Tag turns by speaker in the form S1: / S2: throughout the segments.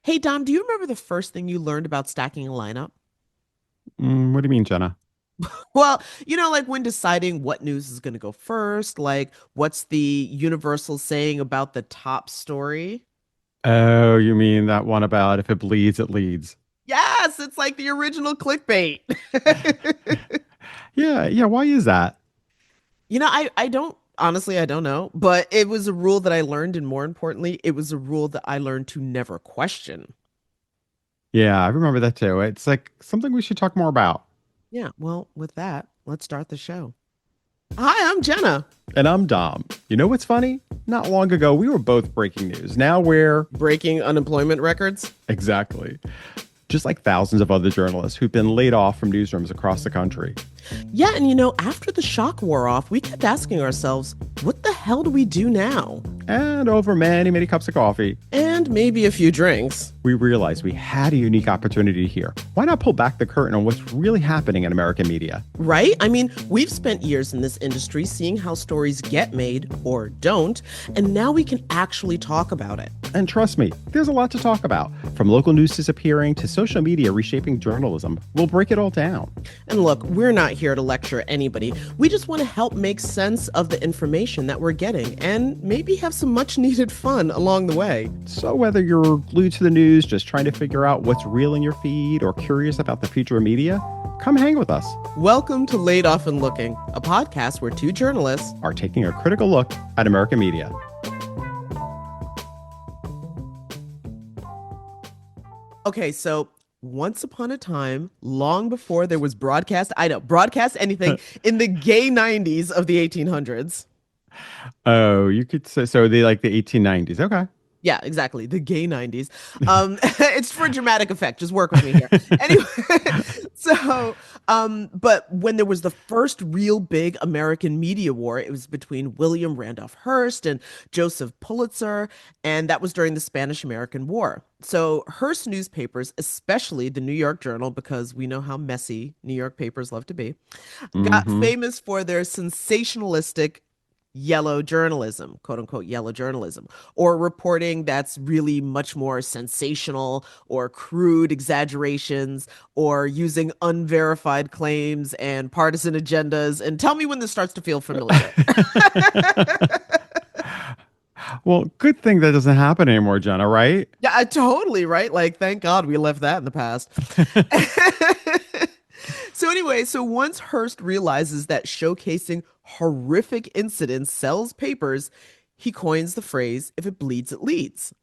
S1: Hey, Dom, do you remember the first thing you learned about stacking a lineup?
S2: What do you mean, Jenna?
S1: Well, like when deciding what news is going to go first, like what's the universal saying about the top story?
S2: Oh, you mean that one about if it bleeds, it leads.
S1: Yes, it's like the original clickbait.
S2: Yeah, yeah. Why is that?
S1: I don't honestly, I don't know, but it was a rule that I learned, and more importantly, it was a rule that I learned to never question.
S2: Yeah, I remember that too. It's like something we should talk more about.
S1: Yeah, well, with that, let's start the show. Hi, I'm Jenna.
S2: And I'm Dom. You know what's funny? Not long ago, we were both breaking news. Now we're
S1: Breaking unemployment records.
S2: exactly just like thousands of other journalists who've been laid off from newsrooms across the country.
S1: Yeah, and after the shock wore off, we kept asking ourselves, what the hell do we do now?
S2: And over many, many cups of coffee,
S1: And maybe a few drinks.
S2: we realized we had a unique opportunity here. Why not pull back the curtain on what's really happening in American media?
S1: Right? I mean, we've spent years in this industry seeing how stories get made or don't, and now we can actually talk about it.
S2: And trust me, there's a lot to talk about. From local news disappearing to social media reshaping journalism, we'll break it all down.
S1: And look, we're not here to lecture anybody. We just want to help make sense of the information that we're getting and maybe have some much needed fun along the way.
S2: So whether you're glued to the news, just trying to figure out what's real in your feed, or curious about the future of media, come hang with us.
S1: Welcome to Laid Off and Looking, a podcast where two journalists
S2: Are taking a critical look at American media.
S1: Okay, so once upon a time, long before there was broadcast, I know, broadcast anything in the gay 90s of the 1800s.
S2: Oh, you could say so. They like the 1890s. Okay.
S1: Yeah, exactly. The gay 90s. It's for dramatic effect. Just work with me here. Anyway, but when there was the first real big American media war, it was between William Randolph Hearst and Joseph Pulitzer, and that was during the Spanish-American War. So Hearst newspapers, especially the New York Journal, because we know how messy New York papers love to be, got
S2: Mm-hmm.
S1: famous for their sensationalistic yellow journalism, quote unquote yellow journalism, or reporting that's really much more sensational or crude exaggerations or using unverified claims and partisan agendas. And tell me when this starts to feel familiar.
S2: Well, good thing that doesn't happen anymore, Jenna, right?
S1: Yeah, totally, right? Like, thank God we left that in the past. So anyway, so once Hearst realizes that showcasing horrific incidents sells papers, he coins the phrase, if it bleeds, it leads.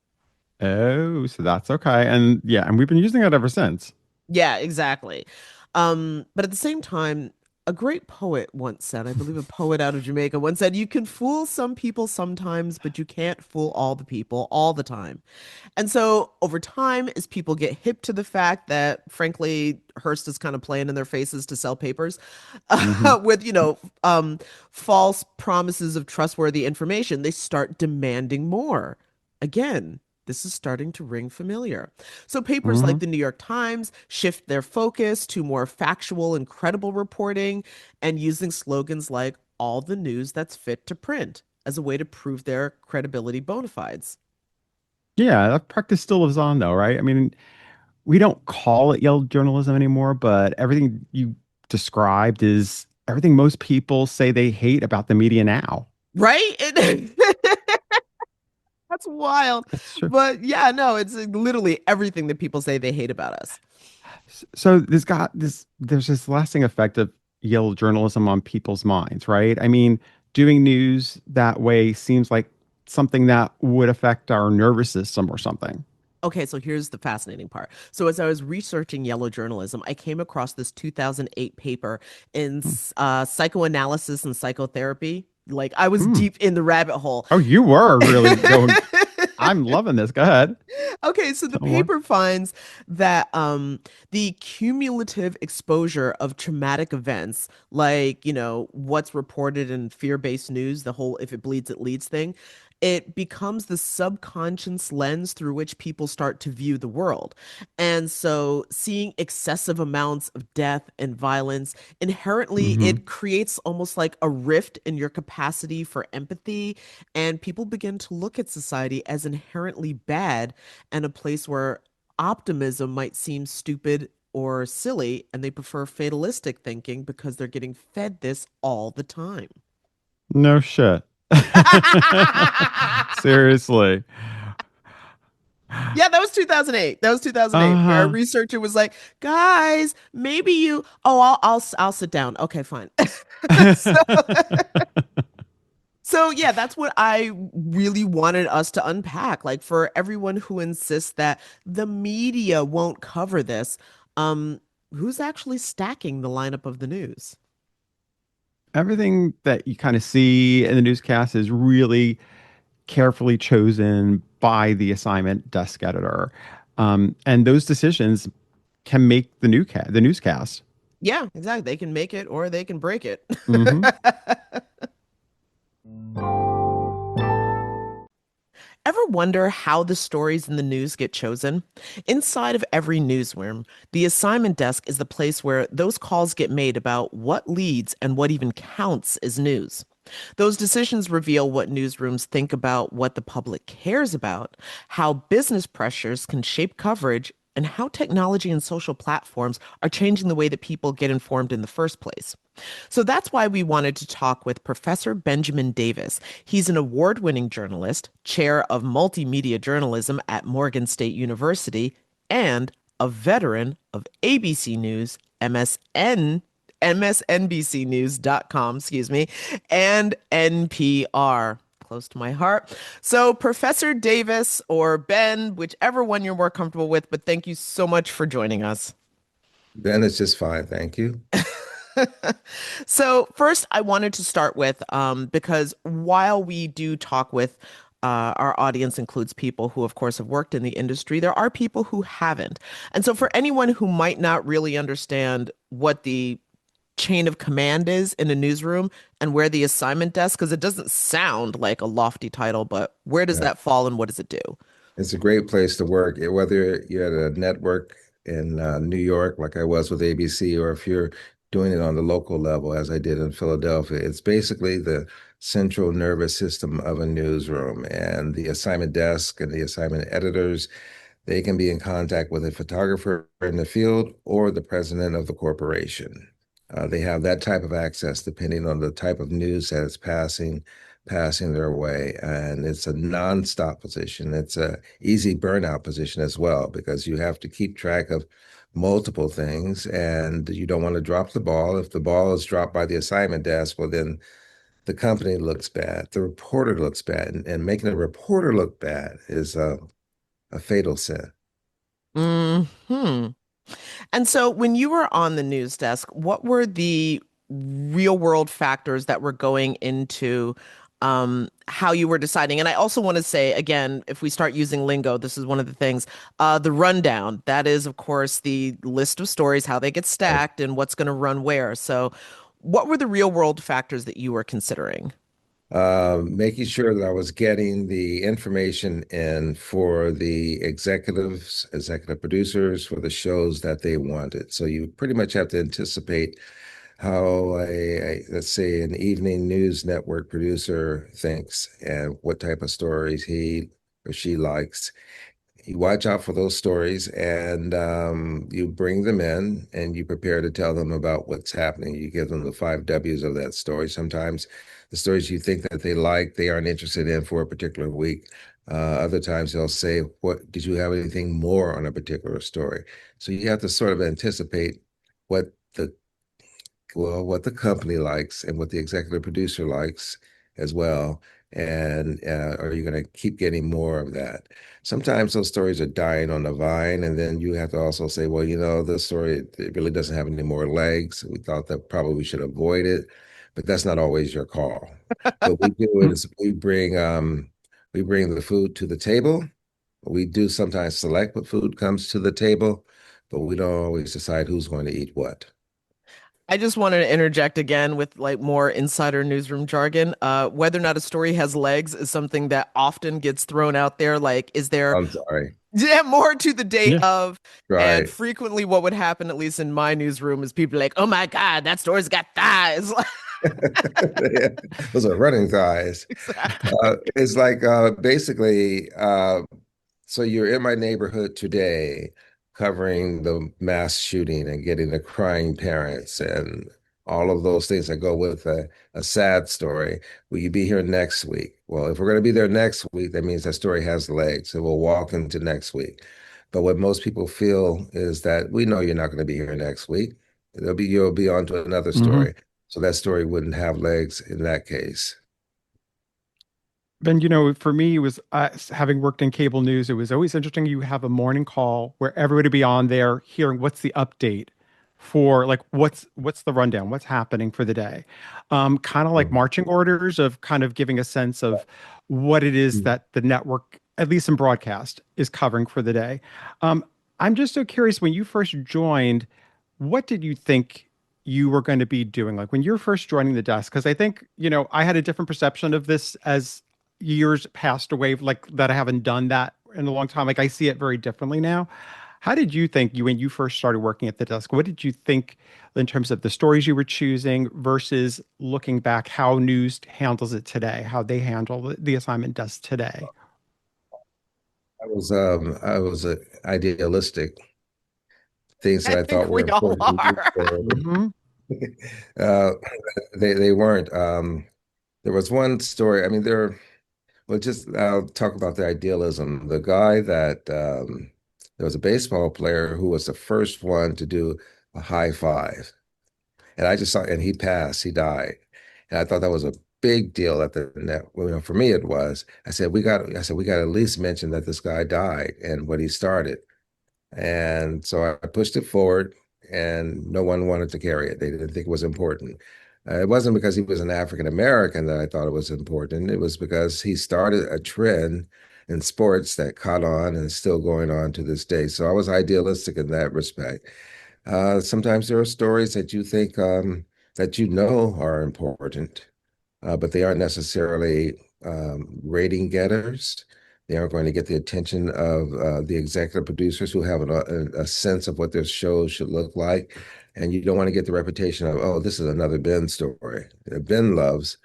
S2: Oh, so that's okay. And yeah, and we've been using it ever since.
S1: Yeah, exactly. But at the same time, a great poet once said, I believe a poet out of Jamaica once said, you can fool some people sometimes, but you can't fool all the people all the time. And so over time, as people get hip to the fact that, frankly, Hearst is kind of playing in their faces to sell papers
S2: Hmm.
S1: with, false promises of trustworthy information, they start demanding more. Again, this is starting to ring familiar. So papers
S2: Hmm.
S1: like the New York Times shift their focus to more factual and credible reporting and using slogans like all the news that's fit to print as a way to prove their credibility bona fides.
S2: Yeah, that practice still lives on though, right? I mean, we don't call it yellow journalism anymore, but everything you described is everything most people say they hate about the media now.
S1: Right? That's wild.
S2: That's true.
S1: But yeah, no, it's literally everything that people say they hate about us.
S2: So there's this lasting effect of yellow journalism on people's minds, right? I mean, doing news that way seems like something that would affect our nervous system or something.
S1: Okay, so here's the fascinating part. So, as I was researching yellow journalism, I came across this 2008 paper in
S2: Hmm.
S1: psychoanalysis and psychotherapy. Like, I was
S2: Hmm.
S1: deep in the rabbit hole.
S2: Oh, you were really going. I'm loving this. Go ahead.
S1: Okay, so the
S2: Tell more.
S1: paper finds that the cumulative exposure of traumatic events, like, what's reported in fear-based news, the whole if it bleeds, it leads thing, it becomes the subconscious lens through which people start to view the world. And so seeing excessive amounts of death and violence, inherently,
S2: Hmm.
S1: it creates almost like a rift in your capacity for empathy. And people begin to look at society as inherently bad and a place where optimism might seem stupid or silly, and they prefer fatalistic thinking because they're getting fed this all the time.
S2: No shit. Seriously.
S1: Yeah, that was 2008. That was 2008, where a
S2: Uh-huh.
S1: researcher was like, "Guys, maybe you." Oh, I'll sit down. Okay, fine. So, so yeah, that's what I really wanted us to unpack. Like for everyone who insists that the media won't cover this, um, who's actually stacking the lineup of the news?
S2: Everything that you kind of see in the newscast is really carefully chosen by the assignment desk editor. And those decisions can make the newscast.
S1: Yeah, exactly. They can make it or they can break it.
S2: Hmm.
S1: Ever wonder how the stories in the news get chosen? Inside of every newsroom, the assignment desk is the place where those calls get made about what leads and what even counts as news. Those decisions reveal what newsrooms think about what the public cares about, how business pressures can shape coverage, and how technology and social platforms are changing the way that people get informed in the first place. So that's why we wanted to talk with Professor Benjamin Davis. He's an award winning journalist, chair of multimedia journalism at Morgan State University, and a veteran of ABC News, MSNBCnews.com, excuse me, and NPR. Close to my heart. So, Professor Davis or Ben, whichever one you're more comfortable with, but thank you so much for joining us.
S3: Then it's just fine. Thank you.
S1: So first, I wanted to start with because while we do talk with our audience includes people who, of course, have worked in the industry, there are people who haven't. And so for anyone who might not really understand what the chain of command is in a newsroom and where the assignment desk, because it doesn't sound like a lofty title, but where does
S3: Yeah.
S1: that fall and what does it do?
S3: It's a great place to work, whether you're at a network in New York, like I was with ABC, or if you're doing it on the local level, as I did in Philadelphia. It's basically the central nervous system of a newsroom, and the assignment desk and the assignment editors. They can be in contact with a photographer in the field or the president of the corporation. They have that type of access depending on the type of news that is passing their way. And it's a nonstop position. It's a easy burnout position as well, because you have to keep track of multiple things and you don't want to drop the ball. If the ball is dropped by the assignment desk, well, then the company looks bad, the reporter looks bad, and making a reporter look bad is a fatal sin.
S1: Hmm. And so when you were on the news desk, what were the real world factors that were going into how you were deciding? And I also want to say, again, if we start using lingo, this is one of the things, the rundown. That is, of course, the list of stories, how they get
S3: Right?
S1: stacked and what's going to run where. So what were the real world factors that you were considering?
S3: Making sure that I was getting the information in for the executives, executive producers for the shows that they wanted. So you pretty much have to anticipate how let's say an evening news network producer thinks and what type of stories he or she likes. You watch out for those stories, and you bring them in and you prepare to tell them about what's happening. You give them the five W's of that story. Sometimes the stories you think that they like, they aren't interested in for a particular week. Other times they'll say, "What did you have anything more on a particular story?" So you have to sort of anticipate what the what the company likes and what the executive producer likes as well. And are you going to keep getting more of that? Sometimes those stories are dying on the vine, and then you have to also say, well, this story, it really doesn't have any more legs. We thought that probably we should avoid it, but that's not always your call. What we do is we bring the food to the table. We do sometimes select what food comes to the table, but we don't always decide who's going to eat what.
S1: I just wanted to interject again with like more insider newsroom jargon. Whether or not a story has legs is something that often gets thrown out there. Like, is there
S3: I'm sorry.
S1: yeah, more to the date
S2: Yeah.
S1: of? And
S3: Right.
S1: frequently, what would happen, at least in my newsroom, is people like, "Oh my God, that story's got thighs."
S3: Yeah, those are running thighs.
S1: Exactly.
S3: It's like basically, So you're in my neighborhood today covering the mass shooting and getting the crying parents and all of those things that go with a sad story. Will you be here next week? Well, if we're going to be there next week, that means that story has legs. It will walk into next week. But what most people feel is that we know you're not going to be here next week. You'll be on to another
S2: Hmm.
S3: story. So that story wouldn't have legs in that case.
S2: And for me, it was having worked in cable news. It was always interesting. You have a morning call where everybody be on there hearing what's the update for, like, what's the rundown, what's happening for the day. Kind of like
S3: Mhm.
S2: marching orders of kind of giving a sense of what it is that the network, at least in broadcast, is covering for the day. Um, I'm just so curious, when you first joined, what did you think you were going to be doing? Like when you're first joining the desk? Because I think, I had a different perception of this as years passed away, like that I haven't done that in a long time. Like I see it very differently now. How did you think when you first started working at the desk? What did you think in terms of the stories you were choosing versus looking back how news handles it today, how they handle the assignment desk today?
S3: I was idealistic things that
S1: I
S3: I thought
S1: think
S3: were
S1: we all
S3: important to
S1: are.
S2: Hmm.
S3: do. They weren't. There was one story. I mean, well, just I'll talk about the idealism. The guy that there was a baseball player who was the first one to do a high five, and I just saw, and he passed. He died, and I thought that was a big deal at the net. Well, for me, it was. I said we got to at least mention that this guy died and what he started. And so I pushed it forward, and no one wanted to carry it. They didn't think it was important. It wasn't because he was an African American that I thought it was important. It was because he started a trend in sports that caught on and is still going on to this day. So I was idealistic in that respect. Sometimes there are stories that you think that you know are important, but they aren't necessarily rating getters. They aren't going to get the attention of the executive producers who have a sense of what their shows should look like. And you don't want to get the reputation of, oh, this is another Ben story that Ben loves,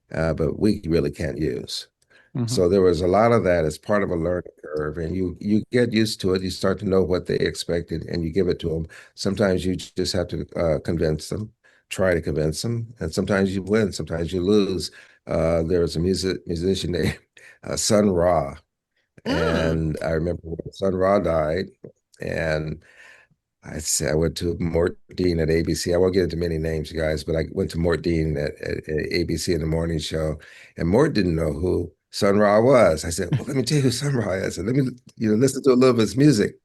S3: but we really can't use.
S2: Hmm.
S3: So there was a lot of that as part of a learning curve, and you get used to it. You start to know what they expected, and you give it to them. Sometimes you just have to convince them, try to convince them, and sometimes you win, sometimes you lose. There was a musician named Sun Ra,
S1: Mm.
S3: and I remember when Sun Ra died, and I went to Mort Dean at ABC. I won't get into many names, you guys, but I went to Mort Dean at ABC in the morning show, and Mort didn't know who Sun Ra was. I said, "Well, let me tell you who Sun Ra is, and let me, listen to a little of his music."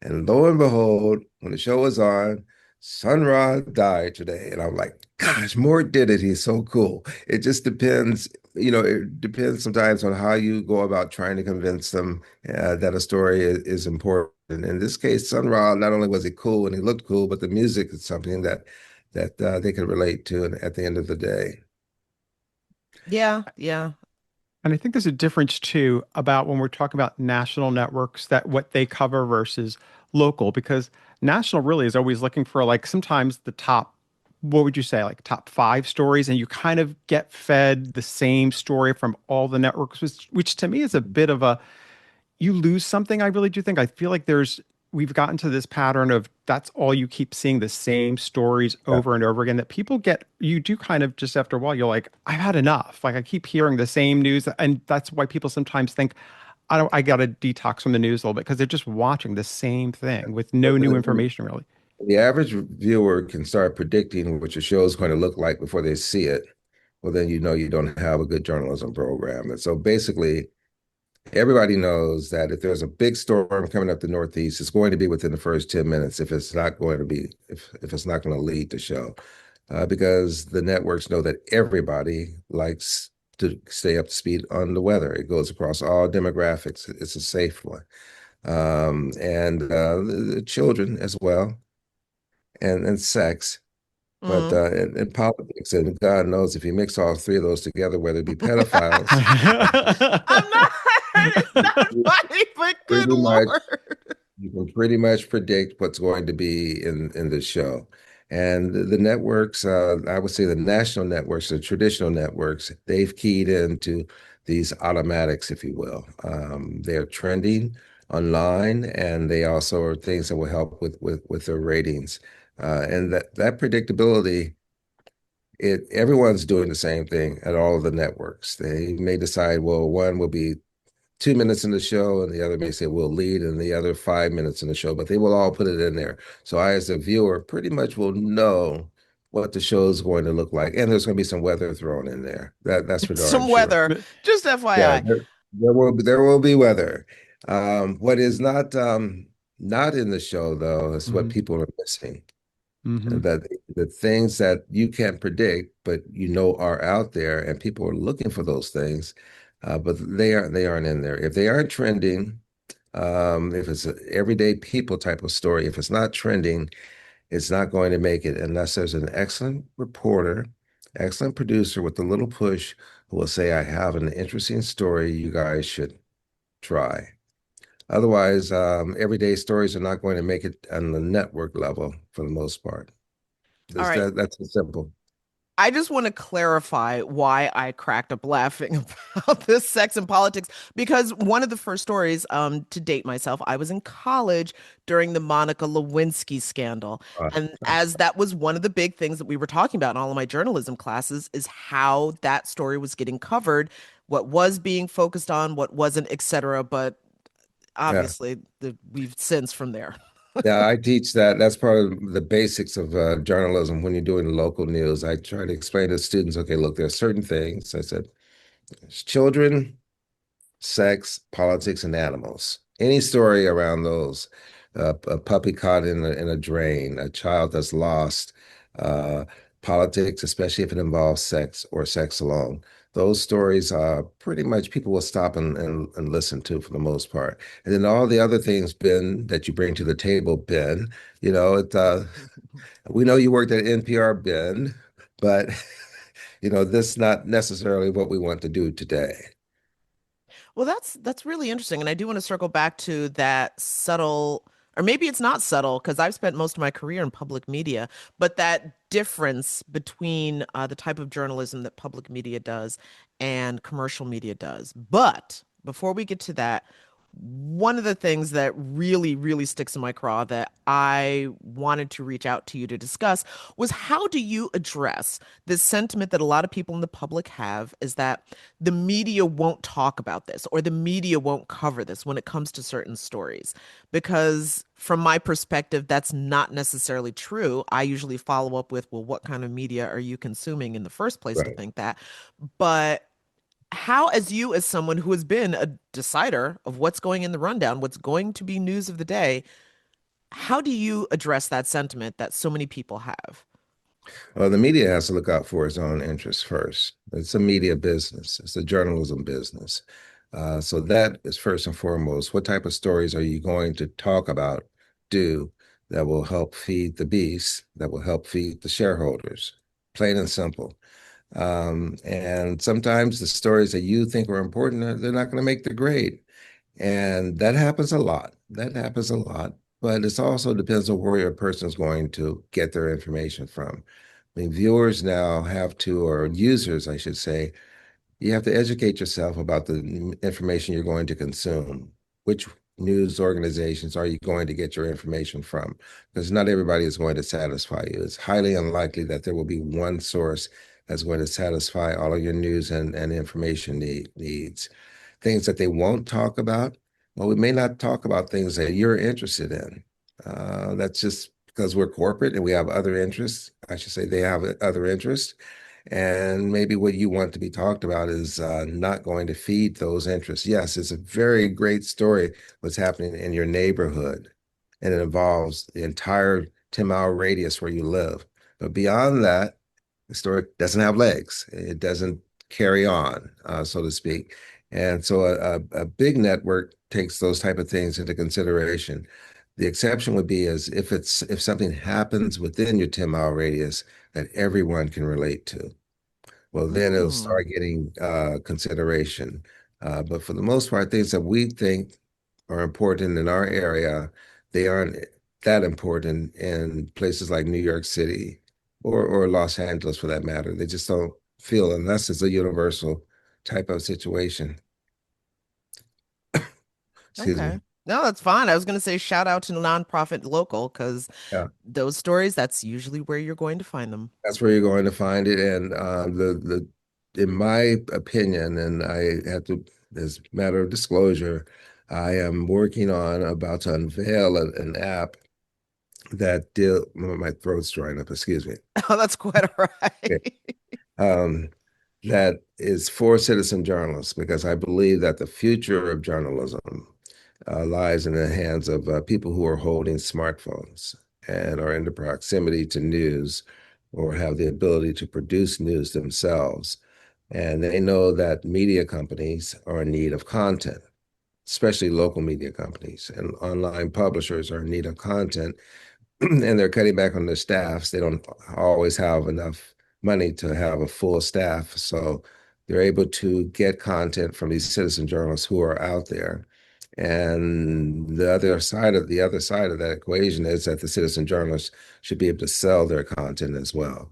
S3: And lo and behold, when the show was on, Sun Ra died today, and I'm like, "Gosh, Mort did it. He's so cool." It just depends, it depends sometimes on how you go about trying to convince them that a story is important. In this case, Sun Ra, not only was he cool and he looked cool, but the music is something that they could relate to at the end of the day.
S1: Yeah, yeah.
S2: And I think there's a difference too about when we're talking about national networks, that what they cover versus local, because national really is always looking for, like, sometimes the top, what would you say, like top five stories, and you kind of get fed the same story from all the networks, which to me is a bit of a, you lose something. I really do think. I feel like we've gotten to this pattern of that's all you keep seeing the same stories
S3: Yeah.
S2: over and over again, that people get, you do kind of just after a while, you're like, I've had enough. Like I keep hearing the same news. And that's why people sometimes think, I got to detox from the news a little bit, because they're just watching the same thing with no new
S3: The,
S2: information really.
S3: the average viewer can start predicting what your show is going to look like before they see it. Well, then you know you don't have a good journalism program. And so basically, everybody knows that if there's a big storm coming up the Northeast, it's going to be within the first 10 minutes if it's not going to be, if it's not going to lead the show. Because the networks know that everybody likes to stay up to speed on the weather. It goes across all demographics. It's a safe one. And the children as well, and sex. But
S1: Mm.
S3: in politics, and God knows if you mix all three of those together, whether it be pedophiles,
S1: I'm not. It's not funny, but good
S3: pretty much
S1: Lord.
S3: you can pretty much predict what's going to be in the show. And the networks, I would say the national networks, the traditional networks, they've keyed into these automatics, if you will. They're trending. online, and they also are things that will help with their ratings. And that predictability, everyone's doing the same thing at all of the networks. They may decide, well, one will be 2 minutes in the show, and the other may say we'll lead, and the other 5 minutes in the show, but they will all put it in there. So I, as a viewer, pretty much will know what the show is going to look like, and there's going to be some weather thrown in there. That's for darn
S1: Some
S3: sure.
S1: weather, just
S3: Yeah,
S1: FYI.
S3: there will be weather. What is not in the show though is what
S2: Hmm.
S3: people are missing.
S2: Hmm.
S3: That the things that you can't predict, but you know are out there, and people are looking for those things, but they aren't in there. If they aren't trending, if it's an everyday people type of story, if it's not trending, it's not going to make it unless there's an excellent reporter, excellent producer with a little push who will say, I have an interesting story you guys should try. Otherwise, everyday stories are not going to make it on the network level for the most part.
S1: All right.
S3: That's simple.
S1: I just want to clarify why I cracked up laughing about this sex and politics because one of the first stories, to date myself, I was in college during the Monica Lewinsky scandal.
S3: Uh,
S1: And as that was one of the big things that we were talking about in all of my journalism classes, is how that story was getting covered, what was being focused on, what wasn't, etc. But
S3: yeah.
S1: obviously, we've since from there.
S3: Yeah, I teach that. That's part of the basics of journalism. When you're doing local news, I try to explain to students, okay, look, there are certain things. I said, there's children, sex, politics, and animals. Any story around those, a puppy caught in a drain, a child that's lost, uh, politics, especially if it involves sex or sex alone. Those stories pretty much people will stop and listen to for the most part. And then all the other things, Ben, that you bring to the table, Ben, we know you worked at NPR, Ben, but this not necessarily what we want to do today.
S1: Well, that's really interesting, and I do want to circle back to that subtle, or maybe it's not subtle, because I've spent most of my career in public media, but that difference between the type of journalism that public media does and commercial media does. But before we get to that, one of the things that really, really sticks in my craw that I wanted to reach out to you to discuss was how do you address this sentiment that a lot of people in the public have is that the media won't talk about this or the media won't cover this when it comes to certain stories? Because from my perspective, that's not necessarily true. I usually follow up with, well, what kind of media are you consuming in the first place to
S3: Right.
S1: think that? But how, as you, as someone who has been a decider of what's going in the rundown, what's going to be news of the day, how do you address that sentiment that so many people have?
S3: Well, the media has to look out for its own interests first. It's a media business. It's a journalism business. So that is first and foremost. What type of stories are you going to talk about, do that will help feed the beast, that will help feed the shareholders? Plain and simple. And sometimes the stories that you think are important, they're not going to make the grade. And that happens a lot. That happens a lot. But it also depends on where a person is going to get their information from. I mean, viewers now have to, or users, I should say, you have to educate yourself about the information you're going to consume. Which news organizations are you going to get your information from? Because not everybody is going to satisfy you. It's highly unlikely that there will be one source that's going to satisfy all of your news and information needs. Things that they won't talk about. Well, we may not talk about things that you're interested in. That's just because we're corporate and we have other interests. I should say they have other interests. And maybe what you want to be talked about is not going to feed those interests. Yes, it's a very great story what's happening in your neighborhood, and it involves the entire 10-mile radius where you live. But beyond that, the story doesn't have legs. It doesn't carry on, so to speak. And so a big network takes those type of things into consideration. The exception would be as if something happens within your 10-mile radius that everyone can relate to. Well, then it'll
S1: Mm.
S3: start getting consideration. But for the most part, things that we think are important in our area, they aren't that important in places like New York City or Los Angeles for that matter. They just don't feel unless it's a universal type of situation. Excuse
S1: Okay.
S3: me.
S1: No, that's fine. I was going to say shout out to nonprofit local because
S3: Yeah,
S1: those stories, that's usually where you're going to find them.
S3: that's where you're going to find it. And in my opinion, and I have to, as a matter of disclosure, I am working on about to unveil an app that deal. My throat's drying up. Excuse me.
S1: Oh, that's quite all
S3: Okay.
S1: right.
S3: Um, that is for citizen journalists because I believe that the future of journalism lies in the hands of people who are holding smartphones and are in the proximity to news or have the ability to produce news themselves. And they know that media companies are in need of content, especially local media companies, and online publishers are in need of content. And they're cutting back on their staffs. They don't always have enough money to have a full staff. So they're able to get content from these citizen journalists who are out there. And the other side of that equation is that the citizen journalists should be able to sell their content as well.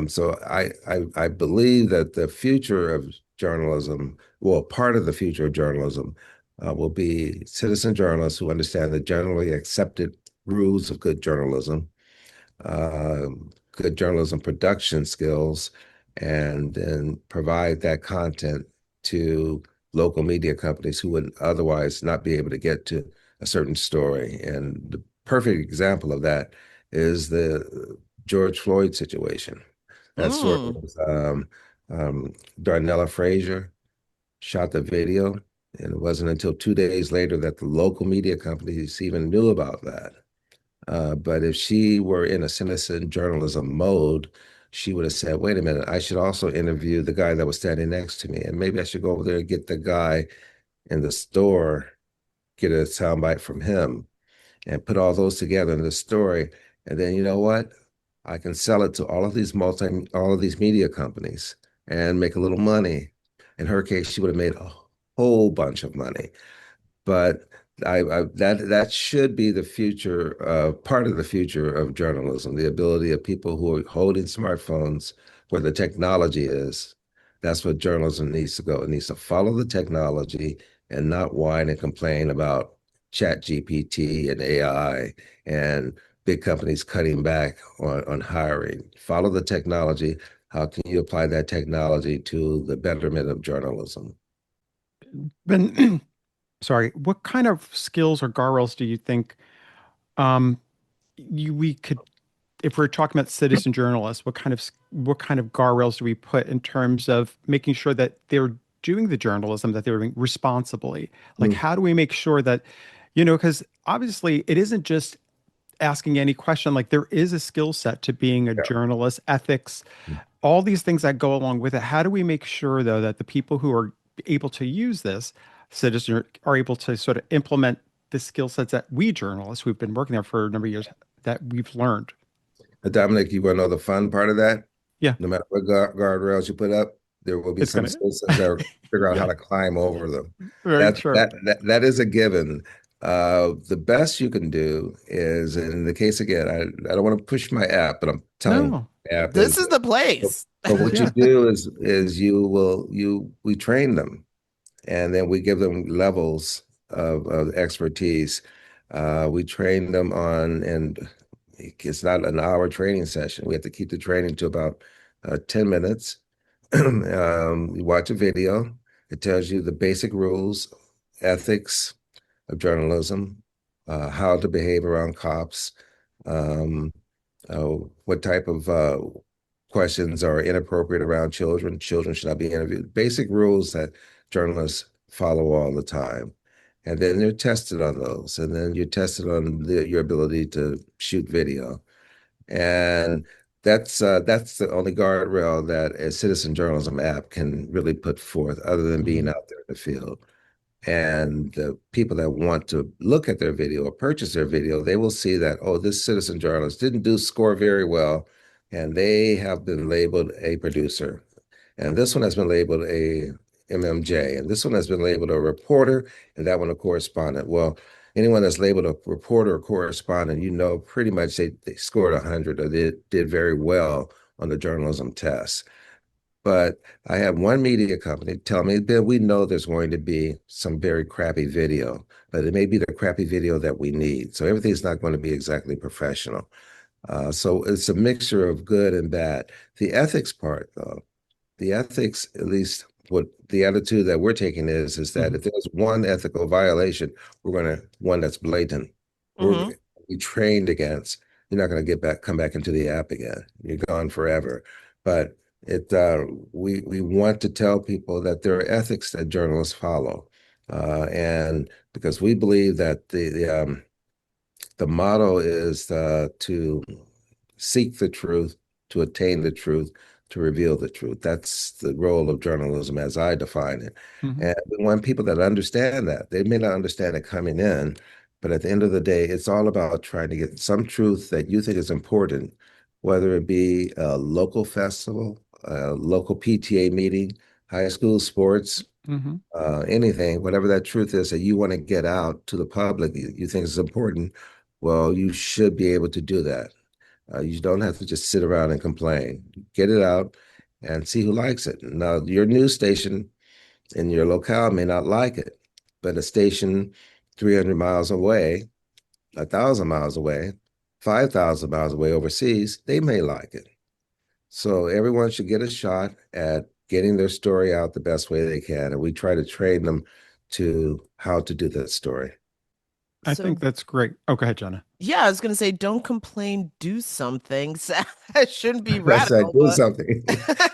S3: So I believe that the future of journalism, well, part of the future of journalism, will be citizen journalists who understand the generally accepted rules of uh, good journalism production skills, and then provide that content to local media companies who would otherwise not be able to get to a certain story. And the perfect example of that is the George Floyd situation. That story
S1: Mm.
S3: was Darnella Frazier shot the video, and it wasn't until 2 days later that the local media companies even knew about that. But if she were in a citizen journalism mode, she would have said, wait a minute, I should also interview the guy that was standing next to me. And maybe I should go over there and get the guy in the store, get a soundbite from him, and put all those together in the story. And then you know what? I can sell it to all of these media companies and make a little money. In her case, she would have made a whole bunch of money. But that should be the future, part of the future of journalism, the ability of people who are holding smartphones where the technology is. That's what journalism needs to go. It needs to follow the technology and not whine and complain about Chat GPT and AI and big companies cutting back on hiring. Follow the technology. How can you apply that technology to the betterment of journalism?
S2: Ben, sorry, what kind of skills or guardrails do you think um, we could, if we're talking about citizen journalists, what kind of guardrails do we put in terms of making sure that they're doing the journalism that they're doing responsibly? Like,
S3: Mm,
S2: how do we make sure that, because obviously it isn't just asking any question. Like, there is a skill set to being a
S3: yeah.
S2: journalist, ethics, all these things that go along with it. How do we make sure, though, that the people who are able to use this citizen are able to sort of implement the skill sets that we journalists who've been working there for a number of years that we've learned?
S3: Dominic, you want to know the fun part of that?
S2: Yeah,
S3: No matter what guardrails you put up, there will be
S2: it's
S3: some
S2: gonna.
S3: citizens that will figure out how
S2: Yeah,
S3: to climb over them.
S2: very true.
S3: That is a given. The best you can do is, in the case again, I don't want to push my app, but I'm telling you,
S2: No,
S3: the app
S1: This
S3: is.
S1: is the
S3: But,
S1: place.
S3: but what you
S2: yeah.
S3: do is we train them, and then we give them levels of expertise. We train them on, and it's not an hour training session. We have to keep the training to about 10 minutes. You watch a video. It tells you the basic rules, ethics of journalism, how to behave around cops, um, what type of questions are inappropriate around children. Children should not be interviewed. Basic rules that journalists follow all the time. And then they're tested on those. And then you're tested on your ability to shoot video. And that's the only guardrail that a citizen journalism app can really put forth, other than being
S2: Mhm.
S3: out there in the field. And the people that want to look at their video or purchase their video, they will see that, oh, this citizen journalist didn't do score very well, and they have been labeled a producer. And this one has been labeled a MMJ, and this one has been labeled a reporter, and that one a correspondent. Well, anyone that's labeled a reporter or correspondent, pretty much they scored 100 or they did very well on the journalism test. But I have one media company tell me that we know there's going to be some very crappy video, but it may be the crappy video that we need. So everything's not going to be exactly professional. So it's a mixture of good and bad. The ethics part, though, the ethics, at least what the attitude that we're taking is that
S2: Hmm.
S3: if there's one ethical violation, we're going to one that's blatant, we're
S1: Hmm.
S3: going to be trained against. You're not going to come back into the app again. You're gone forever. But it, we want to tell people that there are ethics that journalists follow, and because we believe that the motto is to seek the truth, to attain the truth, to reveal the truth. That's the role of journalism as I define it.
S2: Hmm.
S3: And we want people that understand that. They may not understand it coming in, but at the end of the day, it's all about trying to get some truth that you think is important, whether it be a local festival, a local PTA meeting, high school sports,
S2: Hmm.
S3: anything, whatever that truth is that you want to get out to the public, you think is important, well, you should be able to do that. You don't have to just sit around and complain. Get it out and see who likes it. Now, your news station in your locale may not like it, but a station 300 miles away, 1,000 miles away, 5,000 miles away overseas, they may like it. So everyone should get a shot at getting their story out the best way they can. And we try to train them to how to do that story.
S2: I think
S1: So
S2: that's great. Oh, go ahead, Jenna.
S1: yeah, I was gonna say, don't complain, do something. It shouldn't be
S3: That's right,
S1: radical,
S3: do
S1: but
S3: something.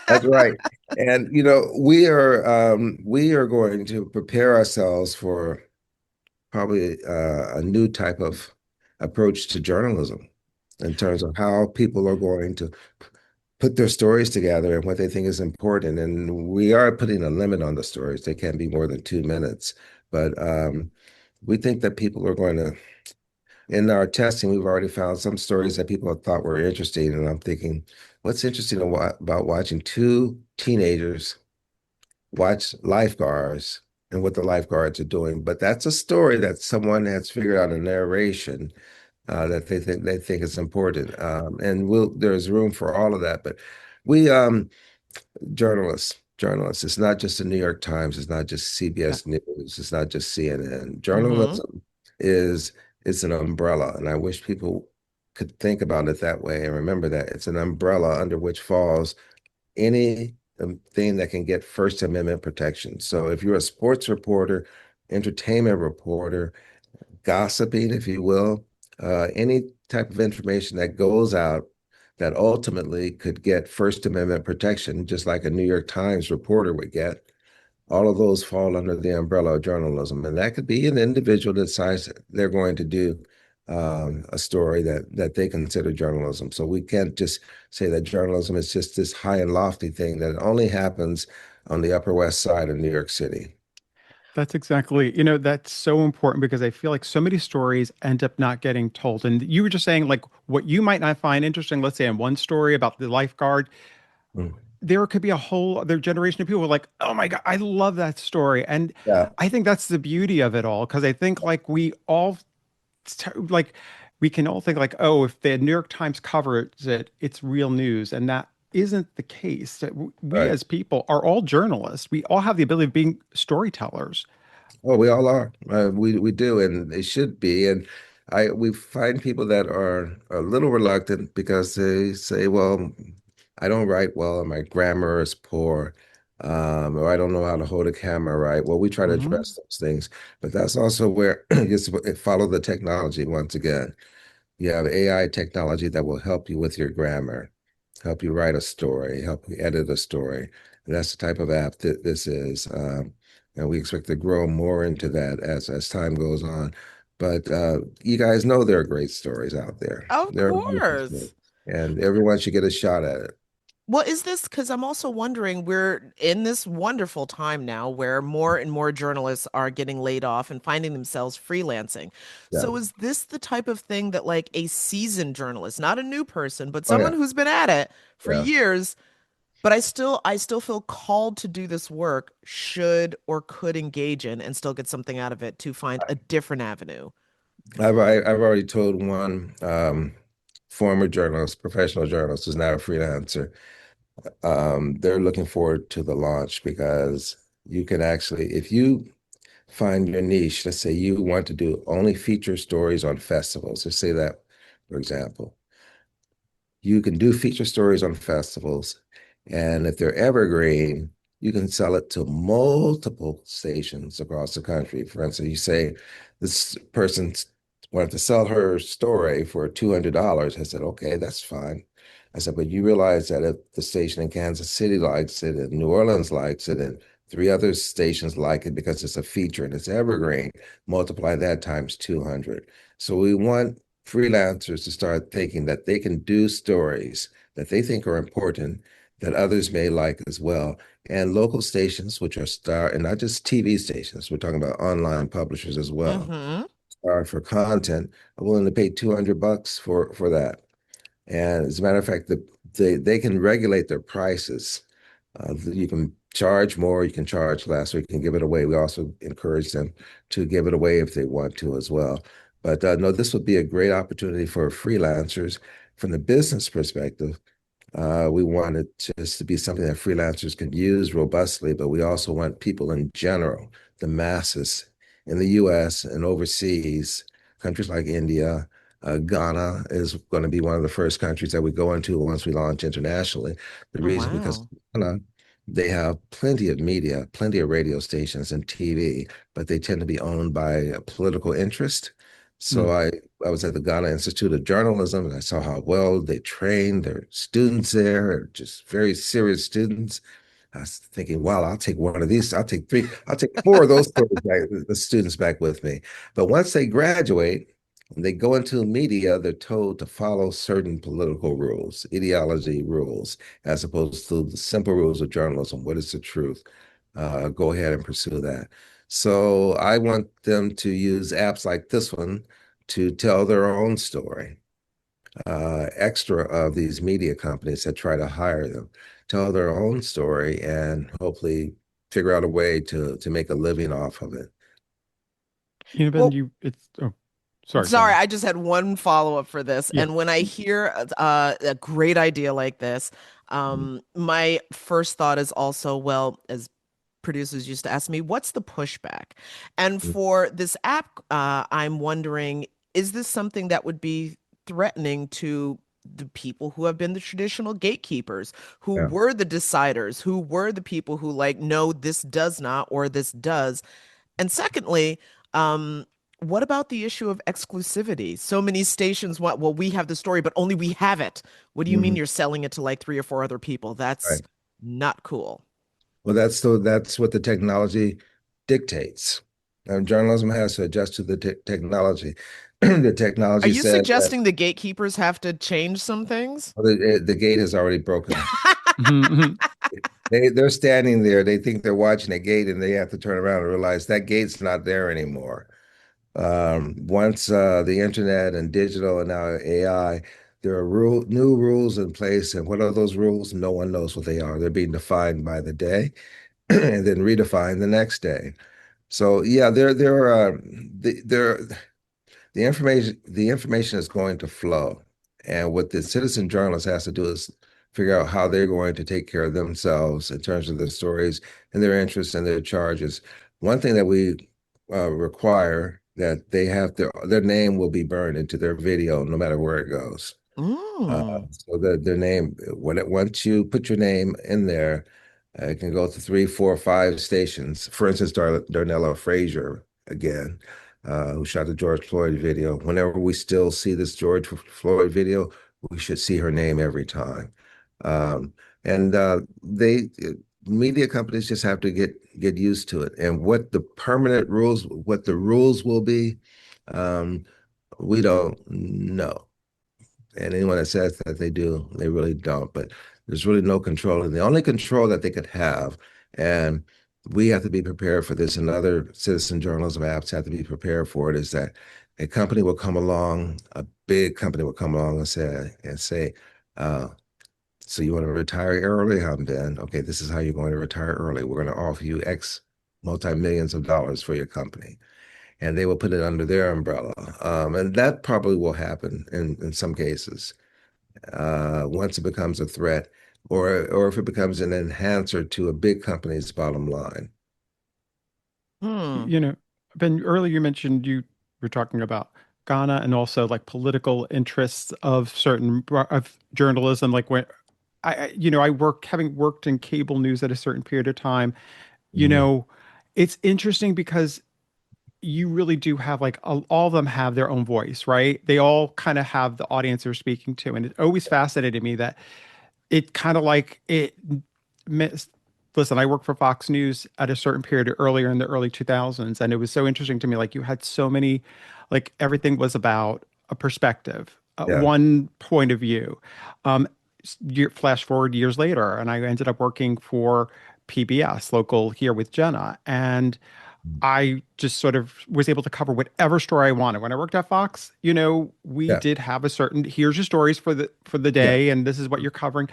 S3: That's right. And we are going to prepare ourselves for probably a new type of approach to journalism in terms of how people are going to put their stories together and what they think is important. And we are putting a limit on the stories. They can't be more than 2 minutes. But we think that people are going to, in our testing, we've already found some stories that people have thought were interesting. And I'm thinking, what's interesting about watching two teenagers watch lifeguards and what the lifeguards are doing? But that's a story that someone has figured out a narration that they think is important. And there's room for all of that. But we journalists. It's not just the New York Times. It's not just
S2: Yeah,
S3: CBS News. It's not just CNN.
S1: hmm.
S3: Journalism is it's an umbrella, and I wish people could think about it that way and remember that it's an umbrella under which falls any thing that can get First Amendment protection. So if you're a sports reporter, entertainment reporter, gossiping, if you will, any type of information that goes out that ultimately could get First Amendment protection, just like a New York Times reporter would get. All of those fall under the umbrella of journalism, and that could be an individual that decides they're going to do a story that they consider journalism. So we can't just say that journalism is just this high and lofty thing that only happens on the Upper West Side of New York City.
S2: that's exactly, that's so important because I feel like so many stories end up not getting told. And you were just saying, like, what you might not find interesting, let's say in one story about the lifeguard,
S3: Mm.
S2: there could be a whole other generation of people who are like, oh my God, I love that story. And
S3: Yeah,
S2: I think that's the beauty of it all. Cause I think like like, we can all think like, oh, if the New York Times covers it, it's real news. And that isn't the case. That we
S3: right.
S2: as people are all journalists. We all have the ability of being storytellers.
S3: Oh, we all are. We do, and they should be. And we find people that are a little reluctant because they say, "Well, I don't write well, and my grammar is poor, or I don't know how to hold a camera right." Well, we try to
S2: Hmm.
S3: address those things, but that's also where follow the technology once again. You have AI technology that will help you with your grammar, help you write a story, help you edit a story. And that's the type of app that this is. And we expect to grow more into that as time goes on. But you guys know there are great stories out there.
S1: Of
S3: There are wonderful stories,
S1: course.
S3: and everyone should get a shot at it.
S1: Well, is this because I'm also wondering, we're in this wonderful time now where more and more journalists are getting laid off and finding themselves freelancing.
S3: Yeah.
S1: So is this the type of thing that like a seasoned journalist, not a new person, but
S3: Oh
S1: someone
S3: yeah.
S1: who's been at it for
S3: Yeah.
S1: years, but I still feel called to do this work, should or could engage in and still get something out of it to find a different avenue?
S3: I've already told one former journalist, professional journalist, who's now a freelancer. They're looking forward to the launch because you can actually, if you find your niche. Let's say you want to do only feature stories on festivals. Let's say that, for example. You can do feature stories on festivals, and if they're evergreen, you can sell it to multiple stations across the country. For instance, you say this person wanted to sell her story for $200. I said, okay, that's fine. I said, but you realize that if the station in Kansas City likes it and New Orleans likes it and three other stations like it because it's a feature and it's evergreen, multiply that times 200. So we want freelancers to start thinking that they can do stories that they think are important that others may like as well. And local stations, which are and not just TV stations, we're talking about online publishers as well,
S1: Mm-hmm.
S3: are for content, are willing to pay $200 for that. And as a matter of fact, they can regulate their prices. You can charge more, you can charge less, or you can give it away. We also encourage them to give it away if they want to as well. But no, this would be a great opportunity for freelancers from the business perspective. We want it just to be something that freelancers can use robustly, but we also want people in general, the masses in the US and overseas, countries like India, Ghana is going to be one of the first countries that we go into once we launch internationally. The
S1: Oh,
S3: reason because
S1: wow.
S3: Ghana, they have plenty of media, plenty of radio stations and TV, but they tend to be owned by a political interest. So
S2: Mm.
S3: I was at the Ghana Institute of Journalism, and I saw how well they train their students there, just very serious students. I was thinking, wow, I'll take one of these. I'll take three. I'll take four of those the students back with me. But once they graduate, and they go into media, they're told to follow certain political rules, ideology rules, as opposed to the simple rules of journalism. What is the truth? Go ahead and pursue that. So I want them to use apps like this one to tell their own story. Extra of these media companies that try to hire them, tell their own story, and hopefully figure out a way to make a living off of it.
S2: Ben,
S1: Well,
S2: it's, oh, sorry, go
S1: sorry,
S2: ahead.
S1: I just had one follow-up for this.
S2: Yeah.
S1: And when I hear a great idea like this, my first thought is also, well, as producers used to ask me, what's the pushback? And for this app, I'm wondering, is this something that would be threatening to the people who have been the traditional gatekeepers, who
S3: Yeah.
S1: were the deciders, who were the people who like, no, this does not, or this does? And secondly, what about the issue of exclusivity? So many stations want, well, we have the story, but only we have it. What do you mean
S3: Mhm.
S1: you're selling it to like three or four other people? That's
S3: Right.
S1: not cool.
S3: Well, that's what the technology dictates. And journalism has to adjust to the technology. The
S1: Are
S3: technology
S1: you
S3: said that
S1: suggesting the gatekeepers have to change some things?
S3: well, the gate has already broken.
S2: Mhm.
S3: They're standing there. They think they're watching a gate, and they have to turn around and realize that gate's not there anymore. Once the internet and digital and now AI, there are new rules in place, and what are those rules? No one knows what they are. They're being defined by the day, and then redefined the next day. So yeah, there the information is going to flow. And what the citizen journalist has to do is figure out how they're going to take care of themselves in terms of their stories and their interests and their charges. One thing that we require that they have their name will be burned into their video no matter where it goes.
S1: Mm.
S3: So their name, once you put your name in there, it can go to three, four, five stations. For instance, Darnella Frazier again, who shot the George Floyd video. Whenever we still see this George Floyd video, we should see her name every time. And they media companies just have to get used to it. And what the rules will be, um, we don't know. And anyone that says that they do, they really don't. But there's really no control. And the only control that they could have, and we have to be prepared for this, and other citizen journalism apps have to be prepared for it, is that a company will come along, a big company will come along and say, uh, so you want to retire early, huh, Ben? Okay, this is how you're going to retire early. We're going to offer you X multi-millions of dollars for your company, and they will put it under their umbrella. And that probably will happen in some cases once it becomes a threat, or if it becomes an enhancer to a big company's bottom line.
S1: Hmm.
S2: You know, Ben, earlier you mentioned you were talking about Ghana and also like political interests of certain of journalism. Like when I work, having worked in cable news at a certain period of time, you
S3: Mhm.
S2: know, it's interesting because you really do have like all of them have their own voice, right? They all kind of have the audience they're speaking to. And it always fascinated me that it kind of like it mis- listen, I worked for Fox News at a certain period earlier in the early 2000s, and it was so interesting to me. Like you had so many, like everything was about a perspective,
S3: Yeah,
S2: one point of view. Flash forward years later, and I ended up working for PBS local here with Jenna, and I just sort of was able to cover whatever story I wanted. When I worked at Fox, we
S3: yeah,
S2: did have a certain here's your stories for the
S3: yeah,
S2: day, and this is what you're covering.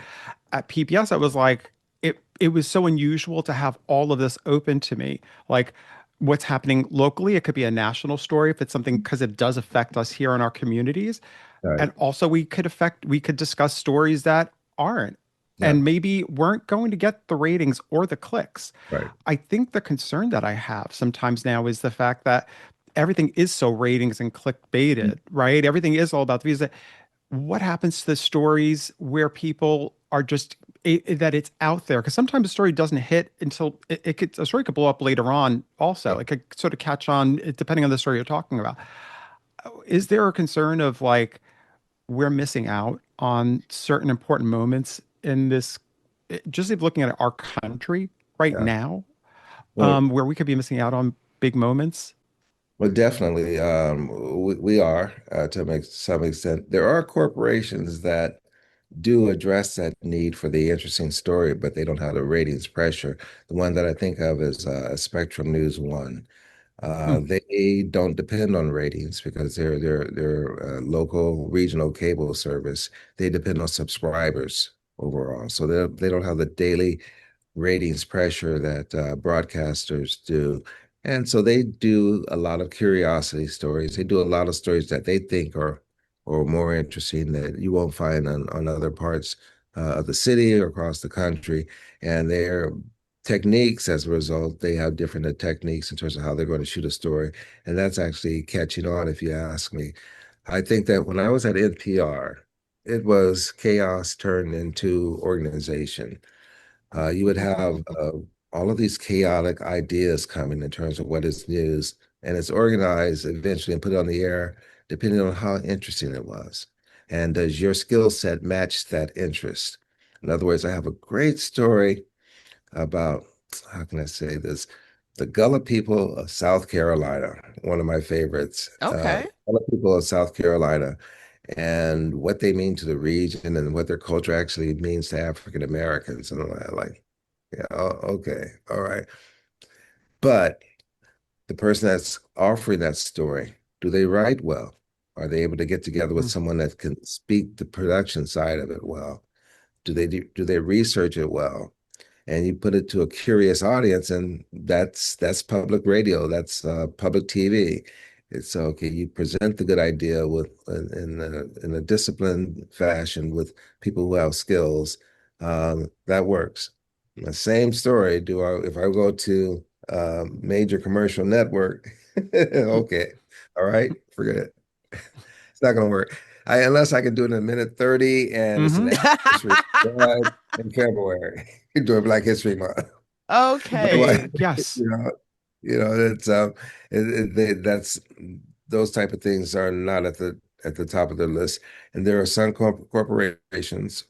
S2: At PBS, I was like, it was so unusual to have all of this open to me. Like what's happening locally, it could be a national story if it's something because it does affect us here in our communities.
S3: right,
S2: And also we could discuss stories that aren't
S3: yeah,
S2: and maybe weren't going to get the ratings or the clicks.
S3: right,
S2: I think the concern that I have sometimes now is the fact that everything is so ratings and clickbaited, right? Everything is all about the views. That what happens to the stories where people are just that it's out there? Because sometimes a story doesn't hit until a story could blow up later on. Also,
S3: yeah.
S2: it could sort of catch on depending on the story you're talking about. Is there a concern of like we're missing out on certain important moments in this? Just if looking at our country right
S3: Yeah.
S2: now,
S3: Well,
S2: where we could be missing out on big moments.
S3: well, definitely, we are to make some extent. There are corporations that do address that need for the interesting story, but they don't have the ratings pressure. The one that I think of is Spectrum News One.
S2: Hmm.
S3: They don't depend on ratings because they're local regional cable service. They depend on subscribers overall, so they don't have the daily ratings pressure that broadcasters do. And so they do a lot of curiosity stories. They do a lot of stories that they think are or more interesting that you won't find on other parts of the city or across the country. And their techniques, as a result, they have different techniques in terms of how they're going to shoot a story. And that's actually catching on, if you ask me. I think that when I was at NPR, it was chaos turned into organization. You would have all of these chaotic ideas coming in terms of what is news, and it's organized eventually and put on the air depending on how interesting it was. And does your skill set match that interest? In other words, I have a great story about, how can I say this? The Gullah people of South Carolina, one of my favorites.
S1: Okay.
S3: Gullah people of South Carolina and what they mean to the region and what their culture actually means to African Americans. And I'm like, yeah, okay, all right. But the person that's offering that story, do they write well? Are they able to get together with
S2: Hmm.
S3: someone that can speak the production side of it well? Do they research it well? And you put it to a curious audience, and that's public radio, that's public TV. It's okay. You present the good idea with in a disciplined fashion with people who have skills. That works. The same story. Do I if I go to major commercial network? Okay, all right, forget it. It's not gonna work. Unless I can do it in a minute 30 and it's an
S2: Hmm.
S3: anniversary in February during Black History Month. Otherwise,
S1: Okay.
S2: Yes.
S3: you know, it's that's those type of things are not at the top of the list. And there are some corporations,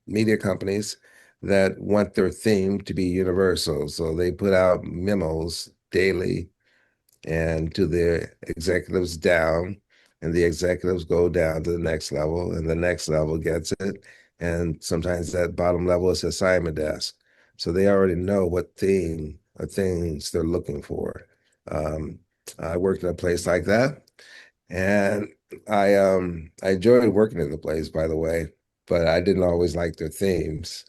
S3: media companies that want their theme to be universal. So they put out memos daily and to the executives down, and the executives go down to the next level, and the next level gets it. And sometimes that bottom level is assignment desk. So they already know what theme or things they're looking for. Um, I worked in a place like that, and I enjoyed working in the place, by the way, but I didn't always like their themes.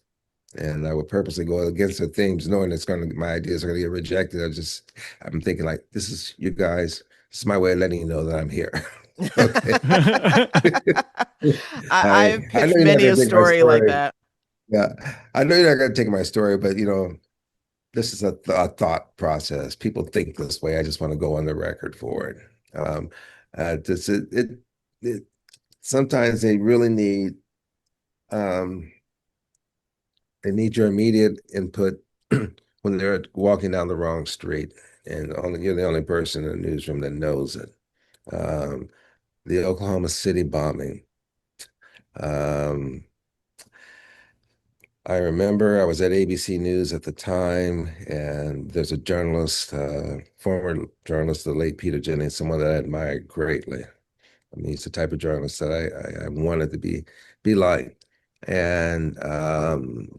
S3: And I would purposely go against the themes, knowing it's gonna my ideas are gonna get rejected. I'm thinking like, this is you guys, this is my way of letting you know that I'm here. Okay.
S1: I've
S3: I know
S1: pitched
S3: you're not
S1: many
S3: gonna
S1: a
S3: take my
S1: story like
S3: story.
S1: that.
S3: Yeah. I know you're not gonna take my story, but this is a thought process. People think this way. I just want to go on the record for it. Um, this, it sometimes um, they need your immediate input when they're walking down the wrong street, and you're the only person in the newsroom that knows it. Um, the Oklahoma City bombing. Um, I remember I was at ABC News at the time, and there's a journalist, former journalist, the late Peter Jennings, someone that I admired greatly. I mean, he's the type of journalist that I wanted to be like. And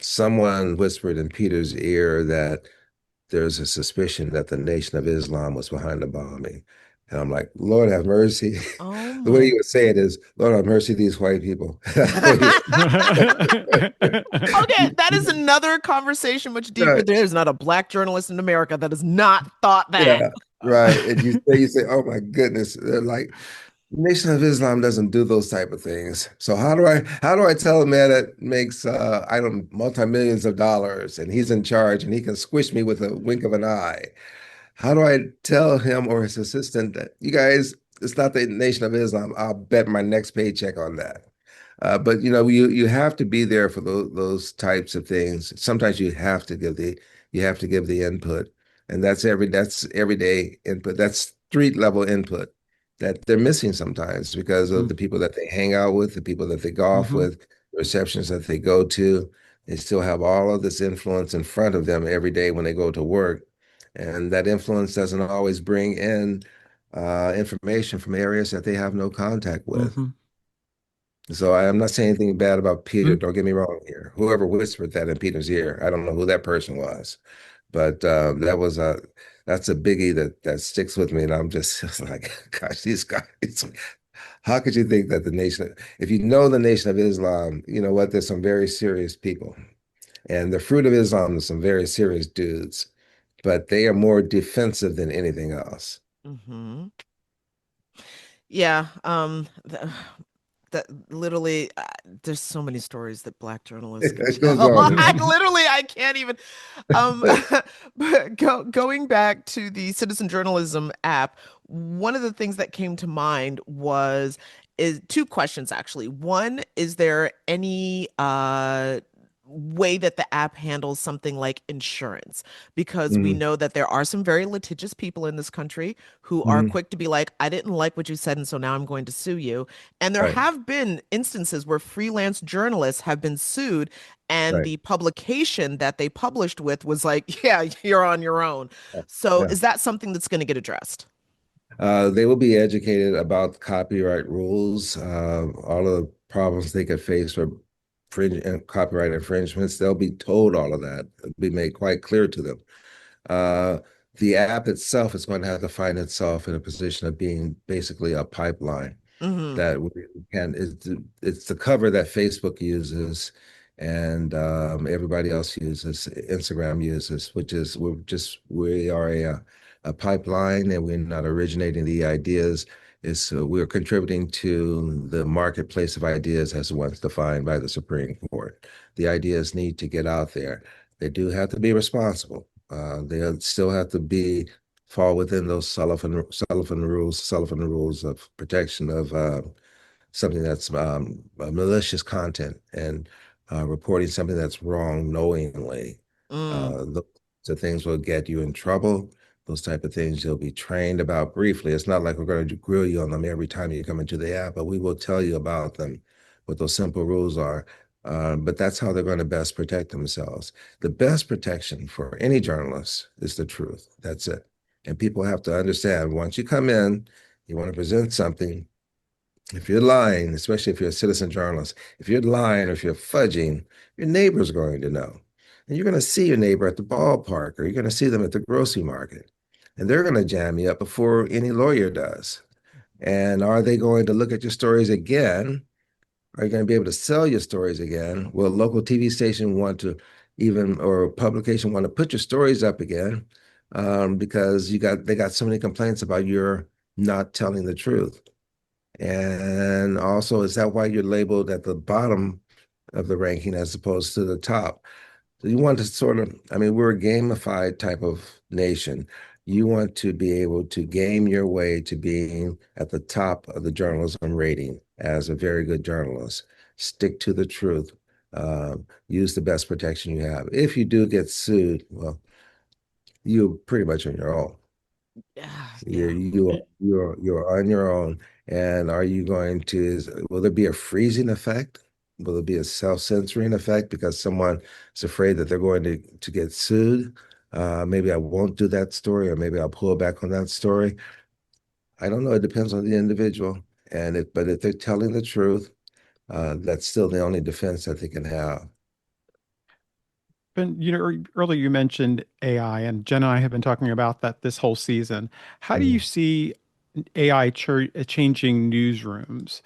S3: someone whispered in Peter's ear that there's a suspicion that the Nation of Islam was behind the bombing. And I'm like, Lord have mercy.
S1: Oh
S3: The way
S1: my.
S3: you would say it is, Lord have mercy, these white people. That's the way he
S1: Okay,
S3: would.
S1: that is another conversation much deeper.
S3: Yeah,
S1: There's not a black journalist in America that has not thought that.
S3: yeah, right. And you say, oh my goodness. They're like, Nation of Islam doesn't do those type of things. So how do I tell a man that makes I don't multi-millions of dollars and he's in charge and he can squish me with a wink of an eye? How do I tell him or his assistant that you guys, it's not the Nation of Islam. I'll bet my next paycheck on that. But you have to be there for those types of things. Sometimes you have to give the input, and that's everyday input. That's street level input that they're missing sometimes because of the people that they hang out with, the people that they golf
S2: Mm-hmm.
S3: with, the receptions that they go to. They still have all of this influence in front of them every day when they go to work, and that influence doesn't always bring in information from areas that they have no contact with.
S2: Mm-hmm.
S3: So I am not saying anything bad about Peter. Don't get me wrong here. Whoever whispered that in Peter's ear, I don't know who that person was, but that's a biggie that sticks with me, and I'm just like, gosh, these guys. How could you think that if you know the Nation of Islam, you know what? There's some very serious people, and the Fruit of Islam is some very serious dudes, but they are more defensive than anything else.
S1: Hmm. Yeah, that literally, there's so many stories that black journalists could
S3: It goes
S1: tell.
S3: on.
S1: I can't even. Um, but going back to the citizen journalism app, one of the things that came to mind was is two questions actually. One, is there any way that the app handles something like insurance? Because we
S3: Mhm.
S1: know that there are some very litigious people in this country who are
S3: Mhm.
S1: quick to be like, I didn't like what you said, and so now I'm going to sue you. And there
S3: Right,
S1: have been instances where freelance journalists have been sued, and
S3: right.
S1: the publication that they published with was like, yeah, you're on your own. So
S3: Yeah.
S1: is that something that's going to get addressed?
S3: They will be educated about copyright rules, all of the problems they could face with copyright infringements. They'll be told all of that. It'll be made quite clear to them. Uh, the app itself is going to have to find itself in a position of being basically a pipeline
S1: Hmm.
S3: that we can it's the cover that Facebook uses and everybody else uses, Instagram uses, which is we are a pipeline and we're not originating the ideas. We're contributing to the marketplace of ideas as once defined by the Supreme Court. The ideas need to get out there. They do have to be responsible. They still have to be fall within those Sullivan rules of protection of something that's malicious content and reporting something that's wrong knowingly.
S1: Mm,
S3: Those are things will get you in trouble. Those type of things you'll be trained about briefly. It's not like we're going to grill you on them every time you come into the app, but we will tell you about them, what those simple rules are. But that's how they're going to best protect themselves. The best protection for any journalist is the truth. That's it. And people have to understand once you come in, you want to present something. If you're lying, especially if you're a citizen journalist, if you're lying or if you're fudging, your neighbor's going to know. And you're going to see your neighbor at the ballpark or you're going to see them at the grocery market. And they're going to jam you up before any lawyer does. And are they going to look at your stories again? Are you going to be able to sell your stories again? Will a local TV station want to even, or publication want to put your stories up again? Because they got so many complaints about your not telling the truth. And also, is that why you're labeled at the bottom of the ranking as opposed to the top? you want to sort of, I mean, we're a gamified type of nation. You want to be able to game your way to being at the top of the journalism rating as a very good journalist. Stick to the truth. Use the best protection you have. If you do get sued, well, you're pretty much on your own.
S1: Yeah,
S3: You're
S1: yeah.
S3: you're on your own. And are you going to, will there be a freezing effect? Will there be a self-censoring effect because someone is afraid that they're going to get sued? Maybe I won't do that story, or maybe I'll pull back on that story. I don't know. It depends on the individual. But if they're telling the truth, that's still the only defense that they can have.
S2: But earlier you mentioned AI, and Jen and I have been talking about that this whole season. How do you
S3: Mm.
S2: see AI changing newsrooms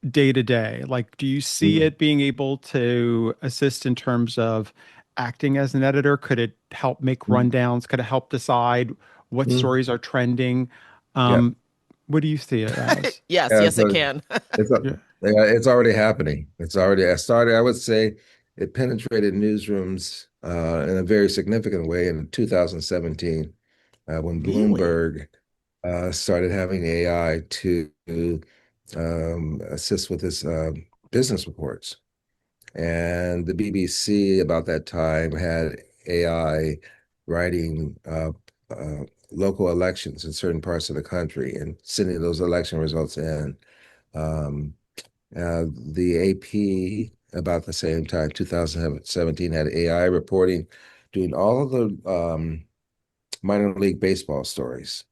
S2: day to day? Like, do you see
S3: Mm.
S2: it being able to assist in terms of acting as an editor? Could it help make
S3: Mm.
S2: rundowns? Could it help decide what
S3: Mm.
S2: stories are trending?
S3: Yeah.
S2: What do you see it as?
S1: Yes,
S3: Yeah,
S1: yes, it
S3: so
S1: can.
S3: it's a,
S2: Yeah.
S3: yeah, it's already happening. It's already I started, I would say it penetrated newsrooms in a very significant way in 2017 when
S1: Really?
S3: Bloomberg started having AI to assist with his business reports. And the BBC about that time had AI writing local elections in certain parts of the country and sending those election results in. Um, the AP, about the same time, 2017, had AI reporting, doing all of the minor league baseball stories.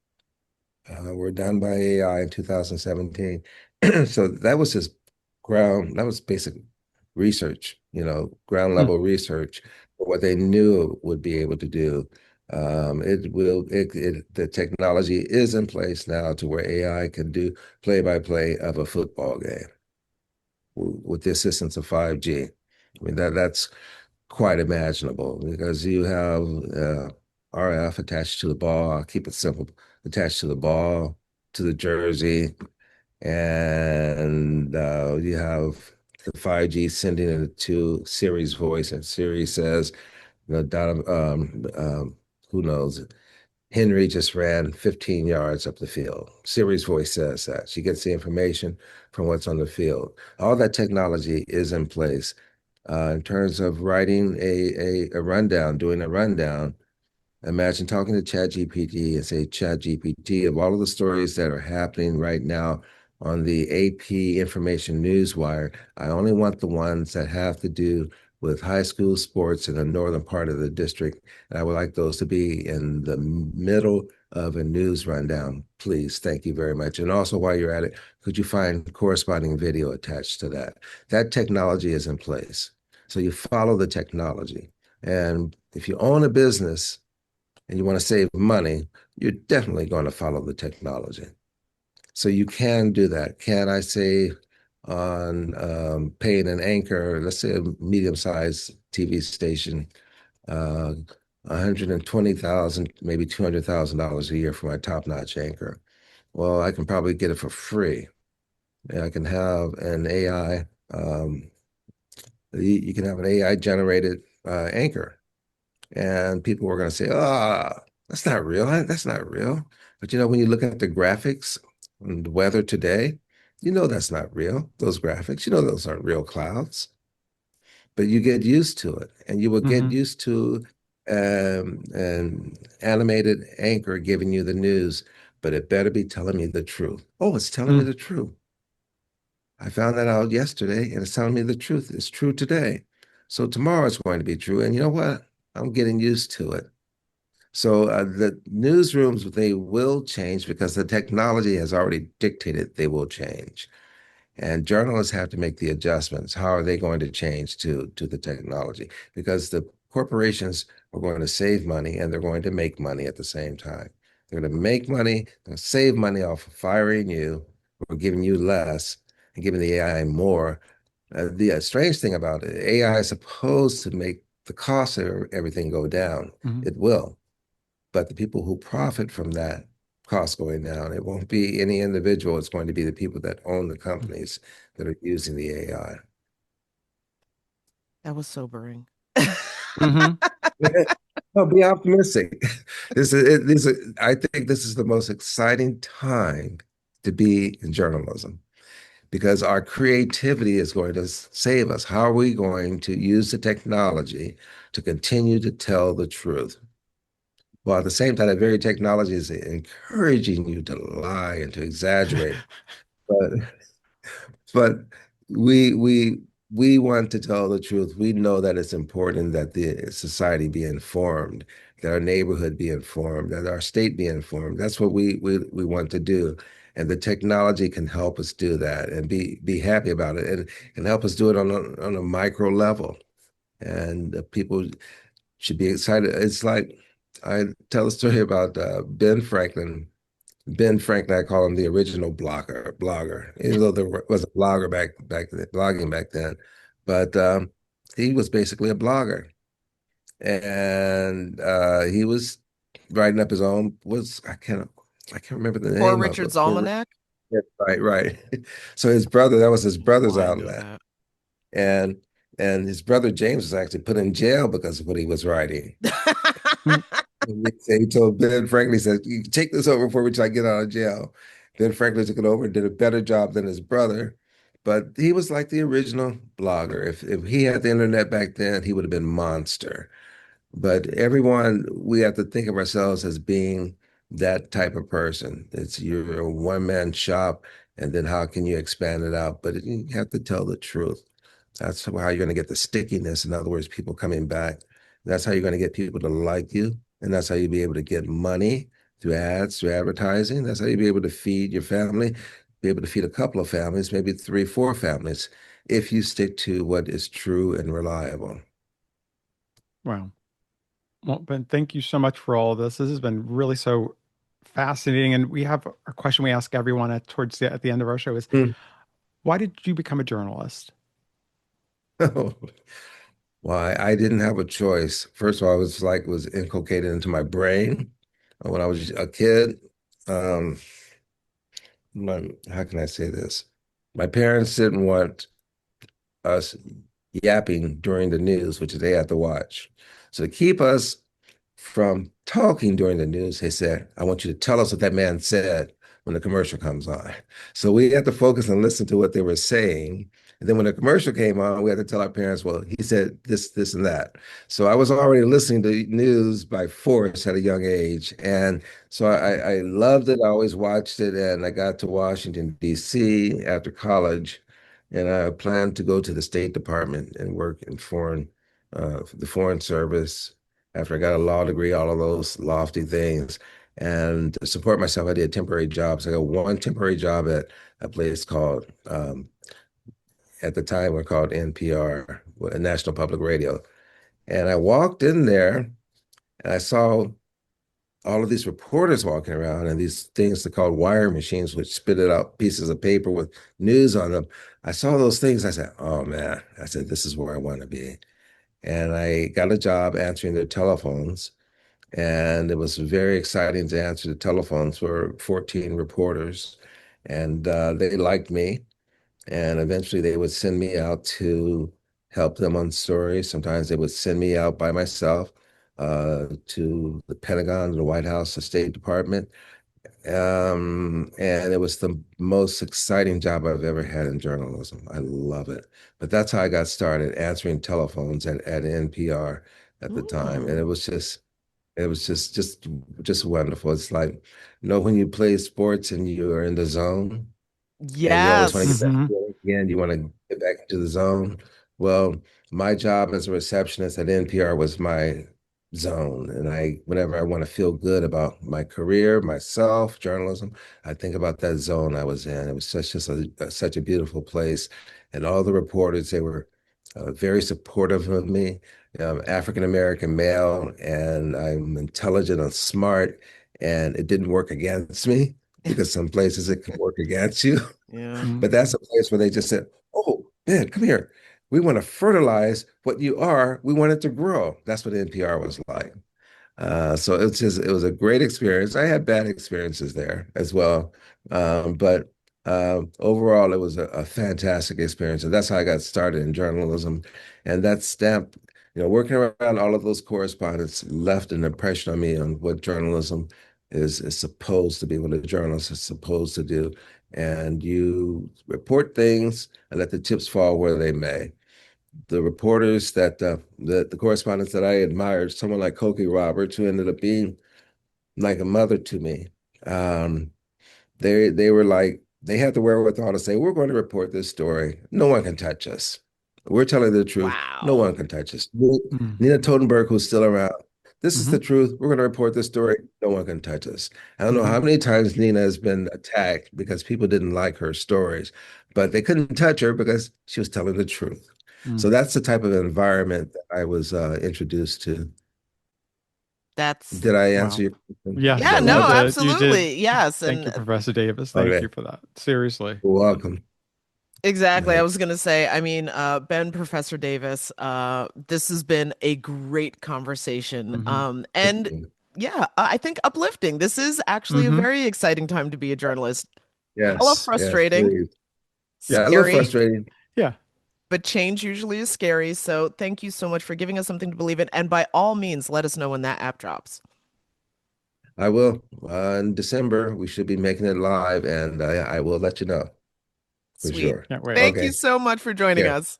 S3: Were done by AI in 2017. So that was basic research, ground
S2: Mm,
S3: level research, for what they knew it would be able to do. The technology is in place now to where AI can do play by play of a football game with the assistance of 5G. I mean, that's quite imaginable because you have RF attached to the ball. I'll keep it simple, attached to the ball, to the jersey, and you have the 5G sending it to Siri's voice, and Siri says, Donna, who knows? Henry just ran 15 yards up the field. Siri's voice says that. She gets the information from what's on the field. All that technology is in place. In terms of writing a rundown, doing a rundown, imagine talking to ChatGPT and say, ChatGPT, of all of the stories that are happening right now on the AP Information Newswire, I only want the ones that have to do with high school sports in the northern part of the district. And I would like those to be in the middle of a news rundown. Please, thank you very much. And also, while you're at it, could you find corresponding video attached to that? That technology is in place. So you follow the technology. And if you own a business, and you want to save money, you're definitely going to follow the technology. So you can do that. Can I save on paying an anchor, let's say a medium-sized TV station, 120,000, maybe $200,000 a year for my top-notch anchor? Well, I can probably get it for free. And I can have an AI, you can have an AI generated anchor. And people were going to say, that's not real. That's not real. But when you look at the graphics and the weather today, that's not real. Those graphics, those aren't real clouds. But you get used to it, and you will get
S2: hmm
S3: used to an animated anchor giving you the news, but it better be telling me the truth. Oh, it's telling me
S2: mm,
S3: the truth. I found that out yesterday, and it's telling me the truth. It's true today. So tomorrow it's going to be true. And you know what? I'm getting used to it. So the newsrooms, they will change because the technology has already dictated they will change. And journalists have to make the adjustments. How are they going to change to the technology? Because the corporations are going to save money and they're going to make money at the same time. They're going to make money, they're going to save money off of firing you or giving you less and giving the AI more. The strange thing about it, AI is supposed to make the cost of everything go down.
S2: mhm.
S3: It will. But the people who profit from that cost going down, it won't be any individual. It's going to be the people that own the companies that are using the AI.
S1: That was sobering.
S2: Hmm.
S3: No, be optimistic. I think this is the most exciting time to be in journalism because our creativity is going to save us. How are we going to use the technology to continue to tell the truth? Well, at the same time, that very technology is encouraging you to lie and to exaggerate. But but we want to tell the truth. We know that it's important that the society be informed, that our neighborhood be informed, that our state be informed. That's what we want to do. And the technology can help us do that and be happy about it and can help us do it on a micro level. And people should be excited. It's like I tell a story about Ben Franklin. Ben Franklin, I call him the original blogger, even though there was a blogger back then, blogging back then. But he was basically a blogger, and he was writing up his own. Was I can't remember the
S1: Poor
S3: name of
S1: Richard's
S3: it. Poor
S1: Almanac.
S3: Richard. Right, right. So his brother, that was his
S1: Oh,
S3: brother's
S1: I know
S3: outlet,
S1: that.
S3: and his brother James was actually put in jail because of what he was writing. He told Ben Franklin, he said, "You take this over before we try to get out of jail." Ben Franklin took it over and did a better job than his brother. But he was like the original blogger. If he had the internet back then, he would have been monster. But everyone, we have to think of ourselves as being that type of person. It's your one-man shop, and then how can you expand it out? But you have to tell the truth. That's how you're going to get the stickiness. In other words, people coming back. That's how you're going to get people to like you. And that's how you'll be able to get money through ads, through advertising. That's how you'll be able to feed your family, be able to feed a couple of families, maybe three, four families, if you stick to what is true and reliable.
S2: Wow. Well, Ben, thank you so much for all of this. This has been really so fascinating. And we have a question we ask everyone at the end of our show is,
S3: Hmm.
S2: why did you become a journalist?
S3: Why? I didn't have a choice. First of all, it was inculcated into my brain when I was a kid. Um, how can I say this? My parents didn't want us yapping during the news, which they had to watch. So to keep us from talking during the news, they said, "I want you to tell us what that man said when the commercial comes on." So we had to focus and listen to what they were saying. And then when the commercial came on, we had to tell our parents, "Well, he said this, this, and that." So I was already listening to news by force at a young age. And so I loved it. I always watched it. And I got to Washington, D.C. after college. And I planned to go to the State Department and work in the Foreign Service after I got a law degree, all of those lofty things. And to support myself, I did temporary jobs. I got one temporary job at a place called, at the time, we're called NPR, National Public Radio. And I walked in there and I saw all of these reporters walking around and these things they called wire machines, which spitted out pieces of paper with news on them. I saw those things. I said, "Oh man," I said, "this is where I want to be." And I got a job answering their telephones. And it was very exciting to answer the telephones for 14 reporters. And they liked me. And eventually they would send me out to help them on stories. Sometimes they would send me out by myself to the Pentagon, the White House, the State Department. And it was the most exciting job I've ever had in journalism. I love it. But that's how I got started, answering telephones at NPR at the time. And
S1: Mm.
S3: it was just wonderful. It's like, when you play sports and you're in the zone and you always want to get
S1: Yes.
S3: that
S2: Hmm.
S3: feeling again, you want to get back into the zone. Well, my job as a receptionist at NPR was my zone. And whenever I want to feel good about my career, myself, journalism, I think about that zone I was in. It was such a beautiful place. And all the reporters, they were very supportive of me. I'm African American male, and I'm intelligent and smart, and it didn't work against me because some places it can work against you.
S1: Yeah.
S3: But that's a place where they just said, "Oh, Ben, come here. We want to fertilize what you are. We want it to grow." That's what NPR was like. So it was a great experience. I had bad experiences there as well. But overall, it was a fantastic experience. And that's how I got started in journalism. And that stamp Working around all of those correspondents left an impression on me on what journalism is supposed to be, what a journalist is supposed to do. And you report things and let the chips fall where they may. The reporters the correspondents that I admired, someone like Cokie Roberts, who ended up being like a mother to me. Um, they were like, they had the wherewithal to say, we're going to report this story. No one can touch us. We're telling the truth. No
S1: Wow.
S3: one can touch us.
S2: Mm.
S3: Nina Totenberg, who's still around. This is
S2: Hmm.
S3: the truth. We're going to report this story. No one can touch us. I don't know
S2: Hmm.
S3: how many times Nina has been attacked because people didn't like her stories, but they couldn't touch her because she was telling the truth. So
S2: Mm.
S3: that's the type of environment that I was introduced to.
S1: That's
S3: Did I answer
S2: Wow.
S3: your question?
S2: Yes,
S1: Yeah,
S3: That
S1: no,
S2: you
S3: level?
S2: did. You did.
S1: absolutely. Yes.
S2: Thank you,
S1: And
S2: Professor Davis. Thank
S3: Okay.
S2: you for that. Seriously.
S3: You're welcome.
S1: exactly. I
S3: Right.
S1: was going to say, I mean, Ben, Professor Davis, this has been a great conversation.
S2: Hmm.
S1: And yeah, I think uplifting. This is actually a
S2: Hmm.
S1: very exciting time to be a journalist. Hella
S3: Yes,
S1: frustrating,
S3: please. Yeah, a little
S1: scary,
S3: frustrating.
S2: Yeah.
S1: but change usually is scary. So thank you so much for giving us something to believe in. And by all means, let us know when that app drops.
S3: I will. In December, we should be making it live, and I will let you know for
S1: Sweet.
S3: sure.
S2: Can't wait.
S1: Thank you
S3: Okay.
S1: so much for joining
S3: Yeah.
S1: us.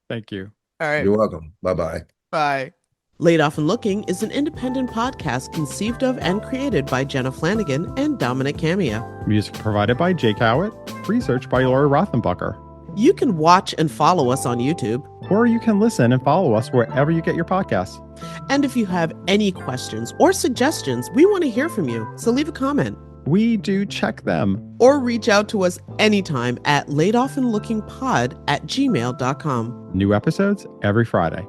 S2: Thank you.
S1: All right.
S3: You're welcome. Bye-bye.
S1: Bye. Laid Off and Looking is an independent podcast conceived of and created by Jenna Flanagan and Dominic Camia.
S2: Music provided by Jake Howitt. Research by Laura Rothenbucker.
S1: You can watch and follow us on YouTube.
S2: Or you can listen and follow us wherever you get your podcasts.
S1: And if you have any questions or suggestions, we want to hear from you. So leave a comment.
S2: We do check them.
S1: Or reach out to us anytime at laidoffandlookingpod@gmail.com.
S2: New episodes every Friday.